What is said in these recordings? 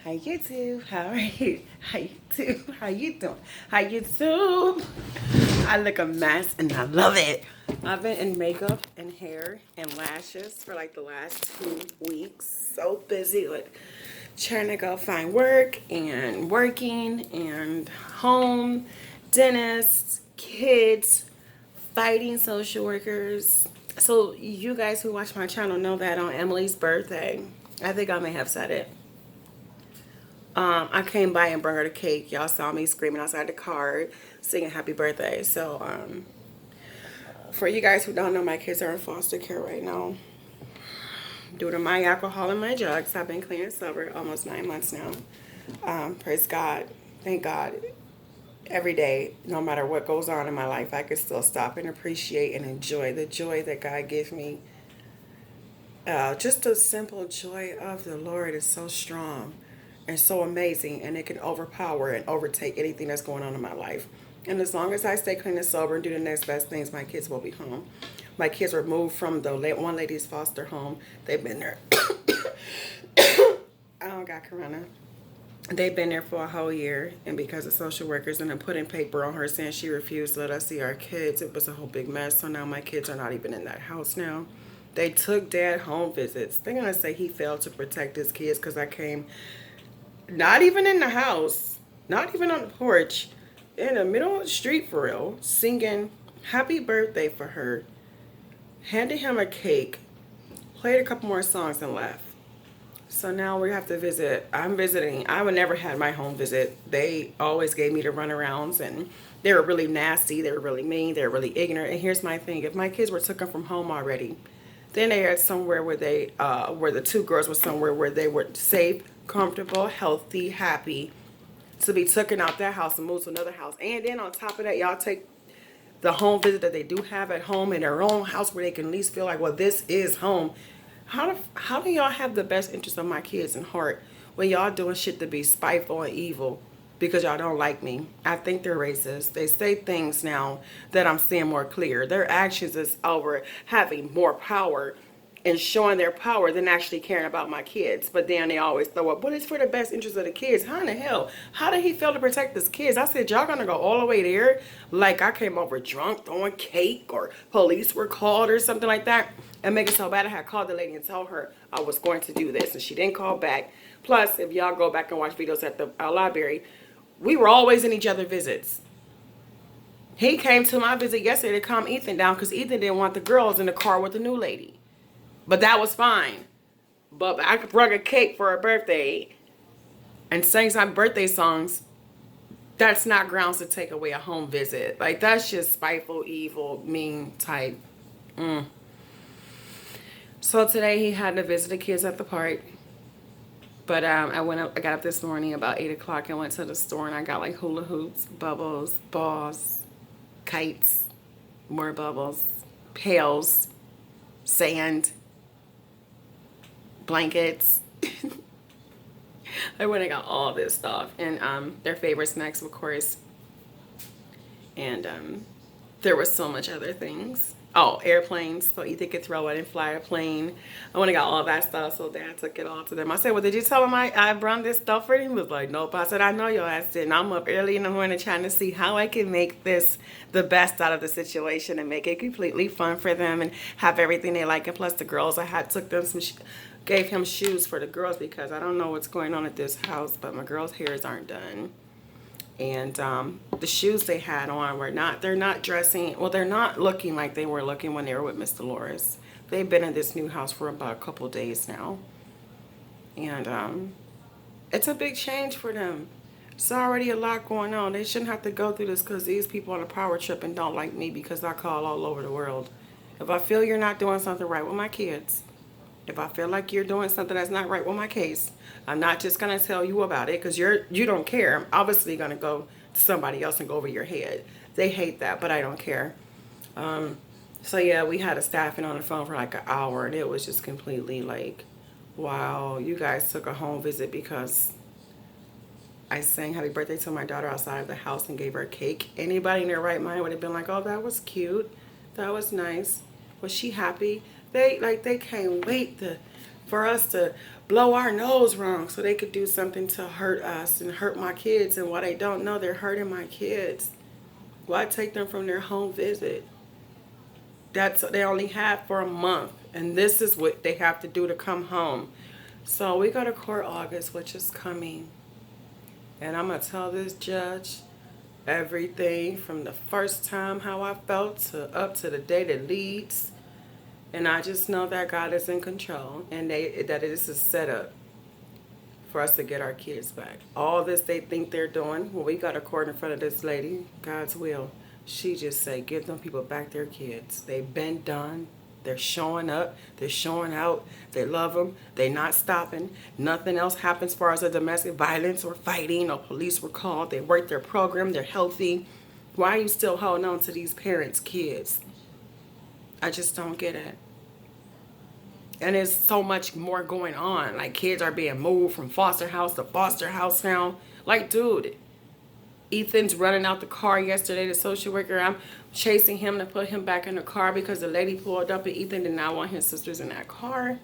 Hi YouTube, how are you? Hi YouTube, how you doing? Hi YouTube. I look a mess and I love it. I've been in makeup and hair and lashes for like the last 2 weeks. So busy with trying to go find work and working and home, dentists, kids, fighting social workers. So you guys who watch my channel know that on Emily's birthday, I think I may have said it. I came by and brought her the cake. Y'all saw me screaming outside the car, singing happy birthday. So, for you guys who don't know, my kids are in foster care right now. Due to my alcohol and my drugs, I've been clean and sober almost 9 months now. Praise God. Thank God. Every day, no matter what goes on in my life, I can still stop and appreciate and enjoy the joy that God gives me. Just the simple joy of the Lord is so strong and so amazing, and it can overpower and overtake anything that's going on in my life. And as long as I stay clean and sober and do the next best things, my kids will be home. My kids were moved from the one lady's foster home. They've been there. I don't got corona. They've been there for a whole year, and because of social workers and then putting paper on her saying she refused to let us see our kids, it was a whole big mess. So now my kids are not even in that house now. They took dad home visits. They're gonna say he failed to protect his kids because I came not even in the house, not even on the porch, in the middle of the street for real, singing happy birthday for her, handed him a cake, played a couple more songs and left. So now we have to visit. I'm visiting. I would never had my home visit. They always gave me the runarounds, and they were really nasty. They were really mean. They were really ignorant. And here's my thing: if my kids were taken from home already, then they had somewhere where the two girls were somewhere where they were safe, comfortable, healthy, happy, to be taken out that house and moved to another house. And then on top of that, y'all take the home visit that they do have at home in their own house where they can at least feel like, well, this is home. How do y'all have the best interest of my kids in heart when y'all doing shit to be spiteful and evil because y'all don't like me? I think they're racist. They say things now that I'm seeing more clear. Their actions is over having more power and showing their power than actually caring about my kids. But then they always throw up, but it's for the best interest of the kids. How in the hell? How did he fail to protect his kids? I said, y'all gonna go all the way there? Like I came over drunk, throwing cake, or police were called or something like that. And make it so bad, I had called the lady and told her I was going to do this, and she didn't call back. Plus, if y'all go back and watch videos at the library, we were always in each other's visits. He came to my visit yesterday to calm Ethan down because Ethan didn't want the girls in the car with the new lady. But that was fine. But I could bring a cake for her birthday and sing some birthday songs. That's not grounds to take away a home visit. Like, that's just spiteful, evil, mean type. So today he had to visit the kids at the park. But I got up this morning about 8 o'clock and went to the store, and I got like hula hoops, bubbles, balls, kites, more bubbles, pails, sand, blankets. I went and got all this stuff, and their favorite snacks, of course. And there was so much other things. Oh, airplanes, so Ethan could throw it and fly a plane. I went and got all that stuff, so Dad took it all to them. I said, well, did you tell him I brought this stuff for him? He was like, nope. I said, I know your ass didn't. I'm up early in the morning trying to see how I can make this the best out of the situation and make it completely fun for them and have everything they like. And plus the girls, I had took them gave him shoes for the girls because I don't know what's going on at this house, but my girls' hairs aren't done. And the shoes they had on they're not dressing, well, they're not looking like they were looking when they were with Miss Dolores. They've been in this new house for about a couple days now. And it's a big change for them. It's already a lot going on. They shouldn't have to go through this because these people on a power trip and don't like me because I call all over the world. If I feel you're not doing something right with my kids, if I feel like you're doing something that's not right with my case, I'm not just going to tell you about it because you don't care. I'm obviously going to go to somebody else and go over your head. They hate that, but I don't care. So yeah, we had a staffing on the phone for like an hour, and it was just completely like, wow, you guys took a home visit because I sang happy birthday to my daughter outside of the house and gave her a cake. Anybody in their right mind would have been like, oh, that was cute. That was nice. Was she happy? They can't wait to for us to blow our nose wrong so they could do something to hurt us and hurt my kids. And what they don't know, they're hurting my kids. Why take them from their home visit? That's they only have for a month, and this is what they have to do to come home. So we go to court August, which is coming, and I'm gonna tell this judge everything from the first time how I felt to up to the day that leads. And I just know that God is in control, and that this is set up for us to get our kids back. All this they think they're doing, when we got a court in front of this lady, God's will, she just said, give them people back their kids. They've been done. They're showing up. They're showing out. They love them. They're not stopping. Nothing else happens as far as a domestic violence or fighting or police were called. They work their program. They're healthy. Why are you still holding on to these parents' kids? I just don't get it. And there's so much more going on. Like, kids are being moved from foster house to foster house now. Like, dude, Ethan's running out the car yesterday, the social worker. I'm chasing him to put him back in the car because the lady pulled up and Ethan did not want his sisters in that car.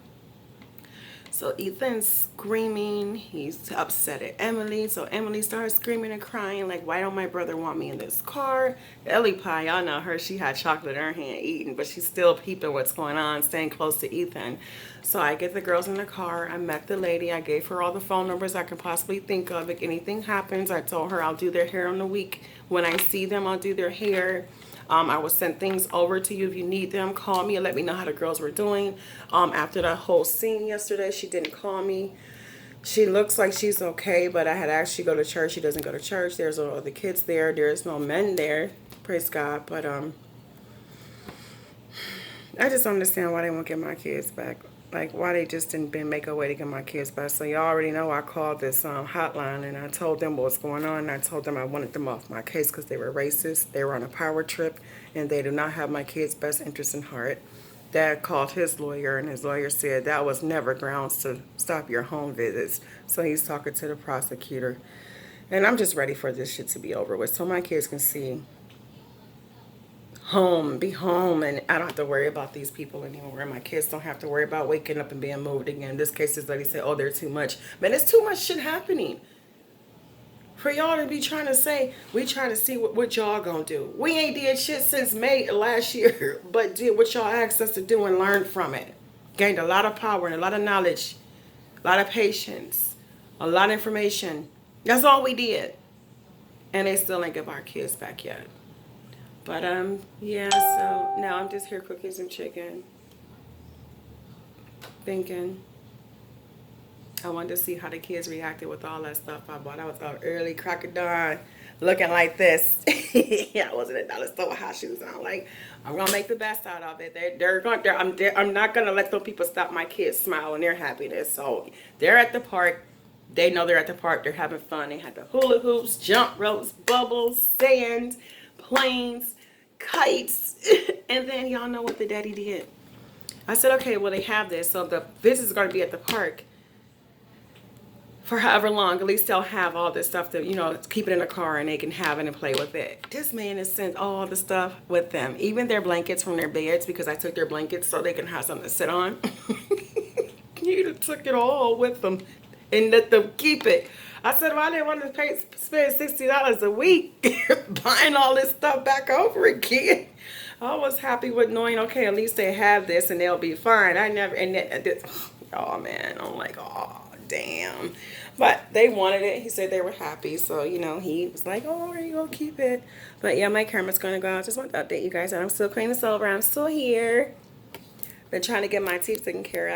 So Ethan's screaming. He's upset at Emily. So Emily starts screaming and crying like, why don't my brother want me in this car? Ellie Pie, y'all know her. She had chocolate in her hand eating, but she's still peeping what's going on, staying close to Ethan. So I get the girls in the car. I met the lady. I gave her all the phone numbers I can possibly think of. If anything happens, I told her I'll do their hair on the week. When I see them, I'll do their hair. I will send things over to you if you need them. Call me and let me know how the girls were doing. After that whole scene yesterday, she didn't call me. She looks like she's okay, but I had asked her to go to church. She doesn't go to church. There's no other kids there. There's no men there. Praise God. But I just don't understand why they won't get my kids back. Like, why they just didn't make a way to get my kids back. So y'all already know I called this hotline, and I told them what's going on. And I told them I wanted them off my case because they were racist. They were on a power trip, and they do not have my kids' best interest in heart. Dad called his lawyer, and his lawyer said that was never grounds to stop your home visits. So he's talking to the prosecutor. And I'm just ready for this shit to be over with so my kids can see home, be home, and I don't have to worry about these people anymore. And my kids don't have to worry about waking up and being moved again. In this case, this lady said, oh, they're too much. Man, it's too much shit happening for y'all to be trying to say, we trying to see what y'all gonna do. We ain't did shit since May last year, but did what y'all asked us to do and learned from it. Gained a lot of power and a lot of knowledge, a lot of patience, a lot of information. That's all we did. And they still ain't give our kids back yet. But, yeah, so now I'm just here cooking some chicken. Thinking. I wanted to see how the kids reacted with all that stuff I bought. I was out early, crack of dawn, looking like this. Yeah, I wasn't at dollar store, high shoes on. Like, I'm going to make the best out of it. I'm not going to let those people stop my kids' smile and their happiness. So, they're at the park. They know they're at the park. They're having fun. They had the hula hoops, jump ropes, bubbles, sand, planes, kites. And then y'all know what the daddy did. I said, okay, well, they have this, so the visit is going to be at the park for however long. At least they'll have all this stuff to, you know, keep it in the car and they can have it and play with it. This man has sent all the stuff with them, even their blankets from their beds, because I took their blankets so they can have something to sit on. He took it all with them and let them keep it. I said, well, I didn't want to spend $60 a week buying all this stuff back over again. I was happy with knowing, okay, at least they have this and they'll be fine. I never, and this, oh man, I'm like, oh, damn. But they wanted it. He said they were happy. So, you know, he was like, oh, are you going to keep it? But yeah, my camera's going to go. I just want to update you guys that I'm still cleaning silver. I'm still here. Been trying to get my teeth taken care of.